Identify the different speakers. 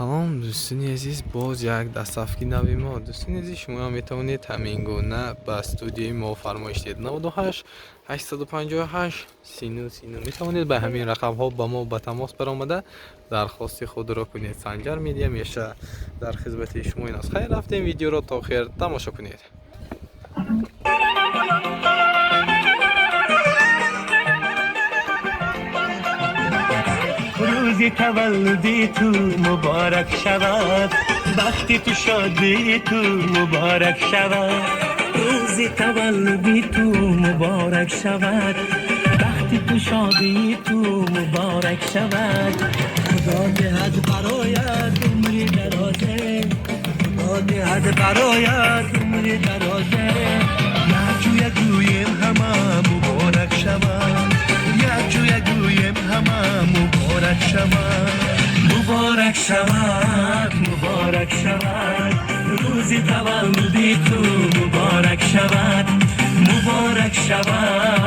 Speaker 1: سلام دوستان عزیز، باز یک دستافکی نوی ما. دوستان عزیز، شما هم میتونید همین گونه به استودیوی ما فرمایش دید. 98 858 39 میتونید به همین رقم ها با ما به تماس برآمده درخواست خود را کنید. سنجر میدیا میشه در خدمت شما. این است، خیر رفتیم ویدیو را تا خیر تماشا کنید.
Speaker 2: روزی تولدی تو مبارک شود، وقتی تو شادی تو مبارک شود. روزی تولدی تو مبارک شود، وقتی تو شادی تو مبارک شود. خدا دهد برایت عمری درازه، خدا دهد برایت عمری درازه. یکویم همه مبارک شود، یکویم همه مبارک شود. مبارک شود، مبارک شود، روزی تولدی تو مبارک شود، مبارک شود.